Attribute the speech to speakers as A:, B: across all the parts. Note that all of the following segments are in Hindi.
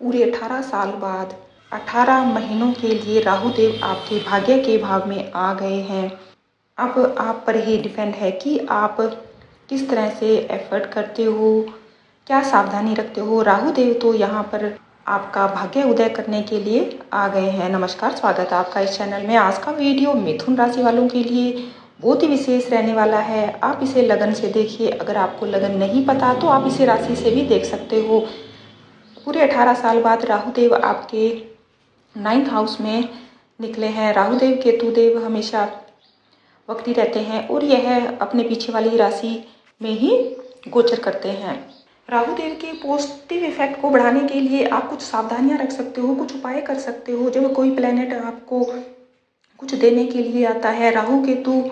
A: पूरे 18 साल बाद 18 महीनों के लिए राहु देव आपके भाग्य के भाव में आ गए हैं। अब आप पर ही डिपेंड है कि आप किस तरह से एफर्ट करते हो, क्या सावधानी रखते हो। राहु देव तो यहाँ पर आपका भाग्य उदय करने के लिए आ गए हैं। नमस्कार, स्वागत है आपका इस चैनल में। आज का वीडियो मिथुन राशि वालों के लिए बहुत ही विशेष रहने वाला है। आप इसे लगन से देखिए। अगर आपको लगन नहीं पता तो आप इसे राशि से भी देख सकते हो। पूरे 18 साल बाद राहु देव आपके 9th हाउस में निकले हैं। राहु देव केतु देव हमेशा वक्री रहते हैं और यह अपने पीछे वाली राशि में ही गोचर करते हैं। राहु देव के पॉजिटिव इफेक्ट को बढ़ाने के लिए आप कुछ सावधानियां रख सकते हो, कुछ उपाय कर सकते हो। जब कोई प्लेनेट आपको कुछ देने के लिए आता है, राहु केतु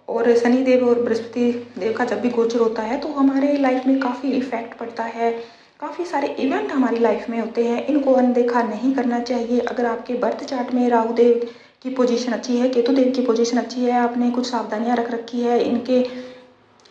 A: और शनि देव और बृहस्पति देव का जब भी गोचर होता है तो हमारे लाइफ में काफ़ी इफेक्ट पड़ता है। काफ़ी सारे इवेंट हमारी लाइफ में होते हैं, इनको अनदेखा नहीं करना चाहिए। अगर आपके बर्थ चार्ट में राहु देव की पोजीशन अच्छी है, केतु देव की पोजीशन अच्छी है, आपने कुछ सावधानियां रख रखी है, इनके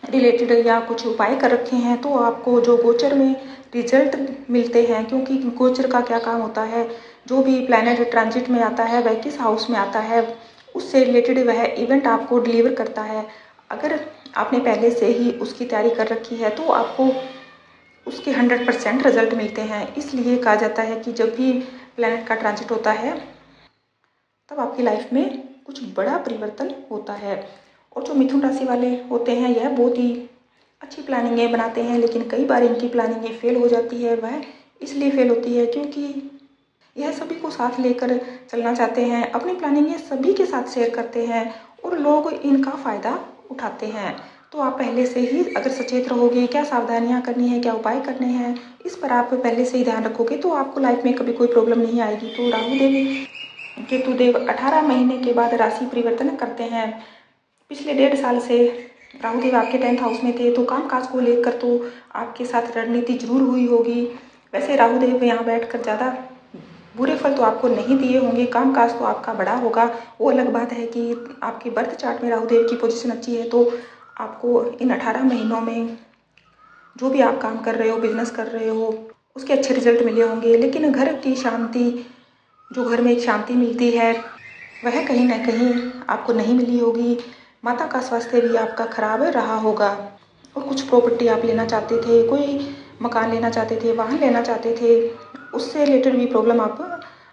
A: रिलेटेड या कुछ उपाय कर रखे हैं, तो आपको जो गोचर में रिजल्ट मिलते हैं। क्योंकि गोचर का क्या काम होता है, जो भी प्लैनेट ट्रांजिट में आता है वह किस हाउस में आता है उससे रिलेटेड वह इवेंट आपको डिलीवर करता है। अगर आपने पहले से ही उसकी तैयारी कर रखी है तो आपको उसके 100% रिजल्ट मिलते हैं। इसलिए कहा जाता है कि जब भी प्लैनेट का ट्रांजिट होता है तब आपकी लाइफ में कुछ बड़ा परिवर्तन होता है। और जो मिथुन राशि वाले होते हैं यह बहुत ही अच्छी प्लानिंगें बनाते हैं, लेकिन कई बार इनकी प्लानिंगें फेल हो जाती है। वह इसलिए फेल होती है क्योंकि यह सभी को साथ लेकर चलना चाहते हैं, अपनी प्लानिंगें सभी के साथ शेयर करते हैं और लोग इनका फ़ायदा उठाते हैं। तो आप पहले से ही अगर सचेत रहोगे, क्या सावधानियां करनी है, क्या उपाय करने हैं, इस पर आप पहले से ही ध्यान रखोगे तो आपको लाइफ में कभी कोई प्रॉब्लम नहीं आएगी। तो राहु देव केतु देव 18 महीने के बाद राशि परिवर्तन करते हैं। पिछले 1.5 साल से राहु देव आपके 10th हाउस में थे, तो कामकाज को लेकर तो आपके साथ रणनीति जरूर हुई होगी। वैसे राहु देव यहाँ बैठकर ज़्यादा बुरे फल तो आपको नहीं दिए होंगे, कामकाज तो आपका बड़ा होगा। वो अलग बात है कि आपके बर्थ चार्ट में राहु देव की पोजीशन अच्छी है, तो आपको इन 18 महीनों में जो भी आप काम कर रहे हो, बिजनेस कर रहे हो, उसके अच्छे रिजल्ट मिले होंगे। लेकिन घर की शांति, जो घर में एक शांति मिलती है, वह कहीं ना कहीं आपको नहीं मिली होगी। माता का स्वास्थ्य भी आपका खराब रहा होगा। और कुछ प्रॉपर्टी आप लेना चाहते थे, कोई मकान लेना चाहते थे, वाहन लेना चाहते थे, उससे रिलेटेड भी प्रॉब्लम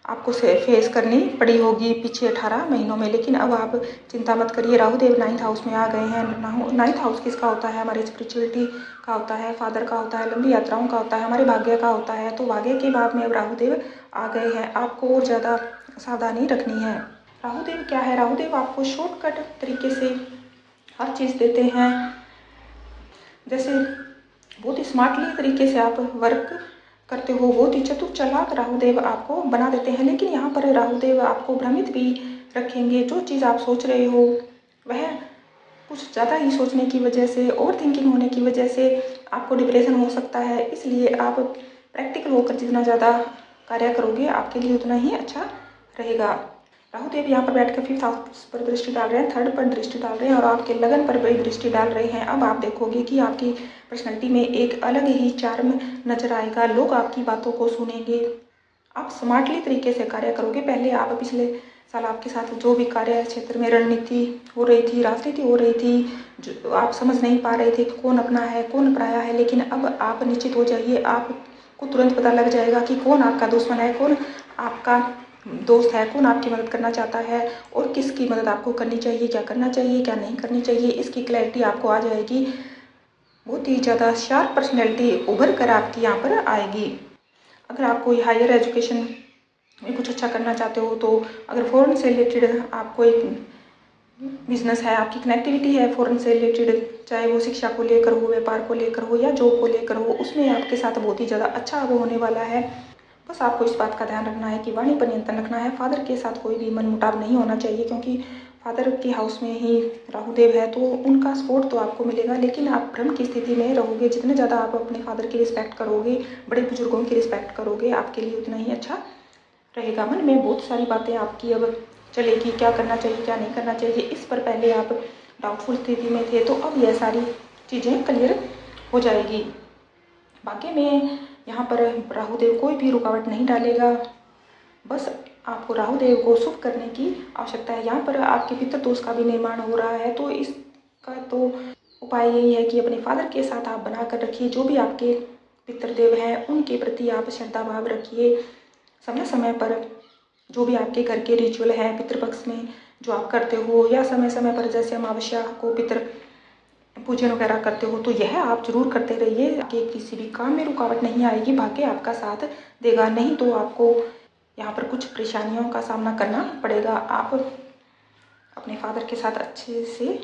A: आपको फेस करनी पड़ी होगी पीछे 18 महीनों में। लेकिन अब आप चिंता मत करिए, राहु देव 9th हाउस में आ गए हैं। 9th हाउस किसका होता है? हमारे स्पिरिचुअलिटी का होता है, फादर का होता है, लंबी यात्राओं का होता है, हमारे भाग्य का होता है। तो भाग्य के भाव में अब राहु देव आ गए हैं। आपको और ज़्यादा सावधानी रखनी है। राहु देव क्या है? राहु देव आपको शॉर्टकट तरीके से हर चीज़ देते हैं। जैसे बहुत ही स्मार्टली तरीके से आप वर्क करते हो, बहुत ही चतुर चालाक राहु देव आपको बना देते हैं। लेकिन यहाँ पर राहु देव आपको भ्रमित भी रखेंगे। जो चीज़ आप सोच रहे हो वह कुछ ज़्यादा ही सोचने की वजह से, ओवर थिंकिंग होने की वजह से आपको डिप्रेशन हो सकता है। इसलिए आप प्रैक्टिकल होकर जितना ज़्यादा कार्य करोगे आपके लिए उतना ही अच्छा रहेगा। राहु देव यहाँ पर बैठकर 5th हाउस पर दृष्टि डाल रहे हैं, 3rd पर दृष्टि डाल रहे हैं और आपके लगन पर भी दृष्टि डाल रहे हैं। अब आप देखोगे कि आपकी पर्सनैलिटी में एक अलग ही चार्म नजर आएगा। लोग आपकी बातों को सुनेंगे। आप स्मार्टली तरीके से कार्य करोगे। पहले आप पिछले साल आपके साथ जो भी कार्य क्षेत्र में रणनीति हो रही थी, राजनीति हो रही थी, जो आप समझ नहीं पा रहे थे कि कौन अपना है कौन पराया है, लेकिन अब आप निश्चित हो जाइए। आपको तुरंत पता लग जाएगा कि कौन आपका दुश्मन है, कौन आपका दोस्त है, कौन आपकी मदद करना चाहता है और किसकी मदद आपको करनी चाहिए, क्या करना चाहिए क्या नहीं करनी चाहिए, इसकी क्लैरिटी आपको आ जाएगी। बहुत ही ज़्यादा शार्प पर्सनैलिटी उभर कर आपकी यहाँ पर आएगी। अगर आप कोई हायर एजुकेशन में कुछ अच्छा करना चाहते हो, तो अगर फॉरेन से रिलेटेड आपको एक बिजनेस है, आपकी कनेक्टिविटी है फॉरेन से रिलेटेड, चाहे वो शिक्षा को लेकर हो, व्यापार को लेकर हो या जॉब को लेकर हो, उसमें आपके साथ बहुत ही ज़्यादा अच्छा वो होने वाला है। बस आपको इस बात का ध्यान रखना है कि वाणी पर नियंत्रण रखना है। फादर के साथ कोई भी मनमुटाव नहीं होना चाहिए, क्योंकि फादर के हाउस में ही राहु देव है, तो उनका सपोर्ट तो आपको मिलेगा। लेकिन आप भ्रम की स्थिति में रहोगे। जितने ज़्यादा आप अपने फादर की रिस्पेक्ट करोगे, बड़े बुजुर्गों की रिस्पेक्ट करोगे, आपके लिए उतना ही अच्छा रहेगा। मन में बहुत सारी बातें आपकी अब चलेगी, क्या करना चाहिए क्या नहीं करना चाहिए। इस पर पहले आप डाउटफुल स्थिति में थे, तो अब यह सारी चीज़ें क्लियर हो जाएगी। बाकी में यहाँ पर राहु देव कोई भी रुकावट नहीं डालेगा, बस आपको राहु देव को शुभ करने की आवश्यकता है। यहाँ पर आपके पितृ दोष का भी निर्माण हो रहा है, तो इसका तो उपाय यही है कि अपने फादर के साथ आप बना कर रखिए। जो भी आपके पितृदेव हैं उनके प्रति आप श्रद्धा भाव रखिए। समय समय पर जो भी आपके घर के रिचुअल हैं पितृपक्ष में जो आप करते हो, या समय समय पर जैसे अमावस्या को पितृ पूजन वगैरह करते हो, तो यह आप जरूर करते रहिए कि किसी भी काम में रुकावट नहीं आएगी, भाग्य आपका साथ देगा। नहीं तो आपको यहाँ पर कुछ परेशानियों का सामना करना पड़ेगा। आप अपने फादर के साथ अच्छे से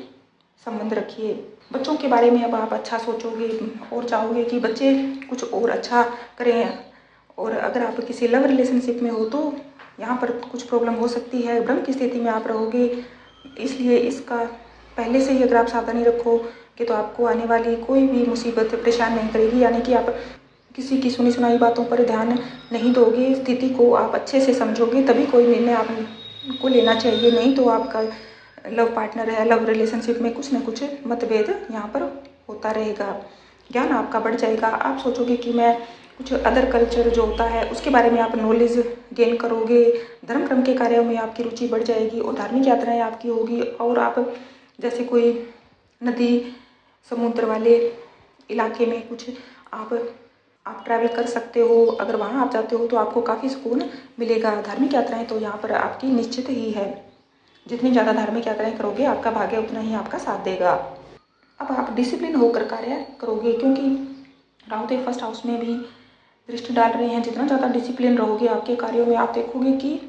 A: संबंध रखिए। बच्चों के बारे में अब आप अच्छा सोचोगे और चाहोगे कि बच्चे कुछ और अच्छा करें। और अगर आप किसी लव रिलेशनशिप में हो तो यहाँ पर कुछ प्रॉब्लम हो सकती है, भ्रम की स्थिति में आप रहोगे, इसलिए इसका पहले से ही अगर आप सावधानी रखोगे तो आपको आने वाली कोई भी मुसीबत परेशान नहीं करेगी। यानी कि आप किसी की सुनी सुनाई बातों पर ध्यान नहीं दोगे, स्थिति को आप अच्छे से समझोगे, तभी कोई निर्णय आपको लेना चाहिए। नहीं तो आपका लव पार्टनर है, लव रिलेशनशिप में कुछ न कुछ मतभेद यहाँ पर होता रहेगा। ज्ञान आपका बढ़ जाएगा, आप सोचोगे कि मैं कुछ अदर कल्चर जो होता है उसके बारे में आप नॉलेज गेन करोगे। धर्म कर्म के कार्यों में आपकी रुचि बढ़ जाएगी और धार्मिक यात्राएं आपकी होगी। और आप जैसे कोई नदी समुद्र वाले इलाके में कुछ आप ट्रैवल कर सकते हो। अगर वहाँ आप जाते हो तो आपको काफ़ी सुकून मिलेगा। धार्मिक यात्राएं तो यहाँ पर आपकी निश्चित ही है। जितनी ज़्यादा धार्मिक यात्राएं करोगे आपका भाग्य उतना ही आपका साथ देगा। अब आप डिसिप्लिन होकर कार्य करोगे, क्योंकि राहु देव फर्स्ट हाउस में भी दृष्टि डाल रहे हैं। जितना ज़्यादा डिसिप्लिन रहोगे आपके कार्यों में, आप देखोगे कि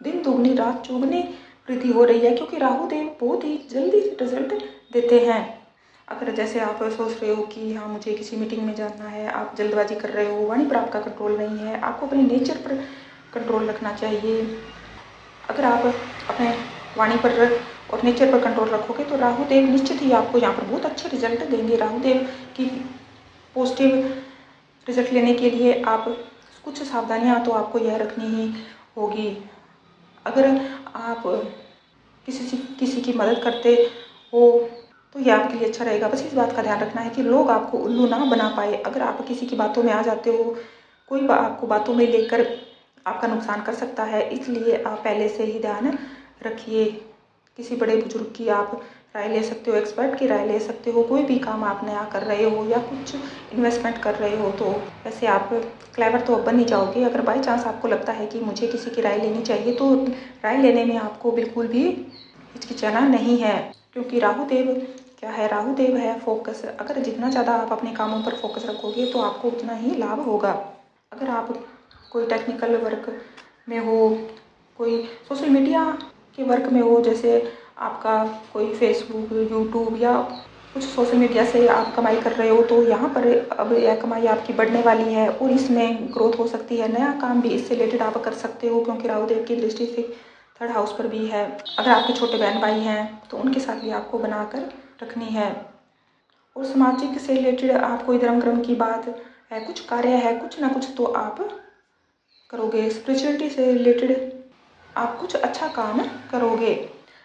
A: दिन दुगनी रात चौगुनी वृद्धि हो रही है, क्योंकि राहु देव बहुत ही जल्दी रिजल्ट देते हैं। अगर जैसे आप सोच रहे हो कि हाँ मुझे किसी मीटिंग में जाना है, आप जल्दबाजी कर रहे हो, वाणी पर आपका कंट्रोल नहीं है, आपको अपने नेचर पर कंट्रोल रखना चाहिए। अगर आप अपने वाणी पर और नेचर पर कंट्रोल रखोगे तो राहु देव निश्चित ही आपको यहाँ पर बहुत अच्छे रिजल्ट देंगे। राहु देव की पॉजिटिव रिजल्ट लेने के लिए आप कुछ सावधानियाँ तो आपको यह रखनी ही होगी। अगर आप किसी की मदद करते हो तो ये आपके लिए अच्छा रहेगा। बस इस बात का ध्यान रखना है कि लोग आपको उल्लू ना बना पाए। अगर आप किसी की बातों में आ जाते हो, कोई आपको बातों में लेकर आपका नुकसान कर सकता है, इसलिए आप पहले से ही ध्यान रखिए। किसी बड़े बुजुर्ग की आप राय ले सकते हो, एक्सपर्ट की राय ले सकते हो। कोई भी काम आप नया कर रहे हो या कुछ इन्वेस्टमेंट कर रहे हो तो वैसे आप क्लेवर तो बन ही जाओगे। अगर बाई चांस आपको लगता है कि मुझे किसी की राय लेनी चाहिए तो राय लेने में आपको बिल्कुल भी हिचकिचाना नहीं है, क्योंकि राहु देव क्या है, राहु देव है फोकस। अगर जितना ज़्यादा आप अपने कामों पर फोकस रखोगे तो आपको उतना ही लाभ होगा। अगर आप कोई टेक्निकल वर्क में हो, कोई सोशल मीडिया के वर्क में हो, जैसे आपका कोई फेसबुक, यूट्यूब या कुछ सोशल मीडिया से आप कमाई कर रहे हो, तो यहाँ पर अब यह कमाई आपकी बढ़ने वाली है और इसमें ग्रोथ हो सकती है। नया काम भी इससे रिलेटेड आप कर सकते हो, क्योंकि राहु देव की दृष्टि से थर्ड हाउस पर भी है। अगर आपके छोटे बहन भाई हैं तो उनके साथ भी आपको बनाकर रखनी है। और सामाजिक से रिलेटेड आप कोई धर्म कर्म की बात है, कुछ कार्य है, कुछ ना कुछ तो आप करोगे। स्पिरिचुअलिटी से रिलेटेड आप कुछ अच्छा काम करोगे।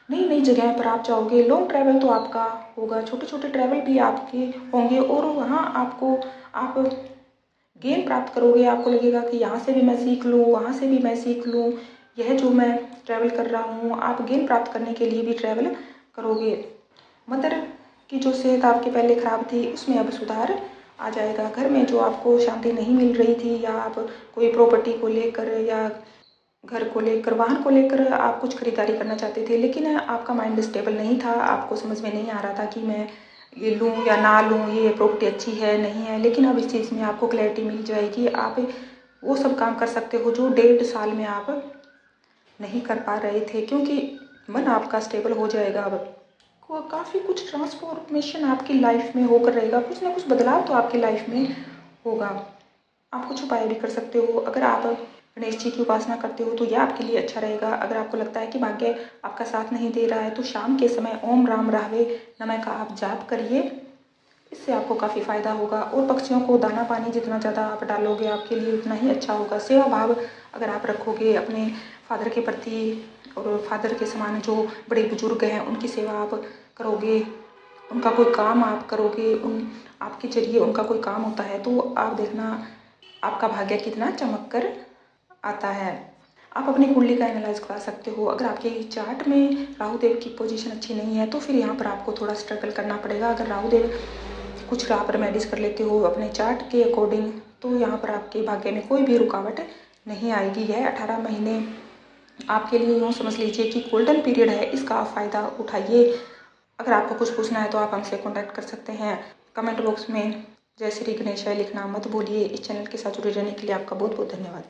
A: नई नई जगह पर आप जाओगे। लॉन्ग ट्रैवल तो आपका होगा, छोटे छोटे ट्रैवल भी आपके होंगे और वहाँ आप ज्ञान प्राप्त करोगे। आपको लगेगा कि यहाँ से भी मैं सीख लूँ, वहाँ से भी मैं सीख लूँ। यह जो मैं ट्रैवल कर रहा हूँ, आप ज्ञान प्राप्त करने के लिए भी ट्रैवल करोगे। मदर की जो सेहत आपकी पहले खराब थी उसमें अब सुधार आ जाएगा। घर में जो आपको शांति नहीं मिल रही थी, या आप कोई प्रॉपर्टी को लेकर या घर को लेकर, वाहन को लेकर आप कुछ खरीदारी करना चाहते थे, लेकिन आपका माइंड स्टेबल नहीं था, आपको समझ में नहीं आ रहा था कि मैं ये लूँ या ना लूँ, ये प्रॉपर्टी अच्छी है नहीं है। लेकिन अब इस चीज़ में आपको क्लैरिटी मिल जाएगी। आप वो सब काम कर सकते हो जो 1.5 साल में आप नहीं कर पा रहे थे, क्योंकि मन आपका स्टेबल हो जाएगा। अब काफ़ी कुछ ट्रांसफॉर्मेशन आपकी लाइफ में होकर रहेगा। कुछ ना कुछ बदलाव तो आपकी लाइफ में होगा। आप कुछ उपाय भी कर सकते हो। अगर आप गणेश जी की उपासना करते हो तो यह आपके लिए अच्छा रहेगा। अगर आपको लगता है कि भाग्य आपका साथ नहीं दे रहा है तो शाम के समय ओम राम राहवे नमः का आप जाप करिए, इससे आपको काफ़ी फायदा होगा। और पक्षियों को दाना पानी जितना ज़्यादा आप डालोगे आपके लिए उतना ही अच्छा होगा। सेवा भाव अगर आप रखोगे अपने फादर के प्रति, और फादर के समान जो बड़े बुजुर्ग हैं उनकी सेवा आप करोगे, उनका कोई काम आप करोगे, आपके जरिए उनका कोई काम होता है, तो आप देखना आपका भाग्य कितना चमक कर आता है। आप अपनी कुंडली का एनालाइज करा सकते हो। अगर आपके चार्ट में राहु देव की पोजीशन अच्छी नहीं है तो फिर यहाँ पर आपको थोड़ा स्ट्रगल करना पड़ेगा। अगर राहु देव कुछ आप रेमेडीज कर लेते हो अपने चार्ट के अकॉर्डिंग तो यहाँ पर आपके भाग्य में कोई भी रुकावट नहीं आएगी। यह 18 महीने आपके लिए यूँ समझ लीजिए कि गोल्डन पीरियड है, इसका आप फ़ायदा उठाइए। अगर आपको कुछ पूछना है तो आप हमसे कॉन्टैक्ट कर सकते हैं। कमेंट बॉक्स में जय श्री गणेश लिखना मत भूलिए। इस चैनल के साथ जुड़े रहने के लिए आपका बहुत बहुत धन्यवाद।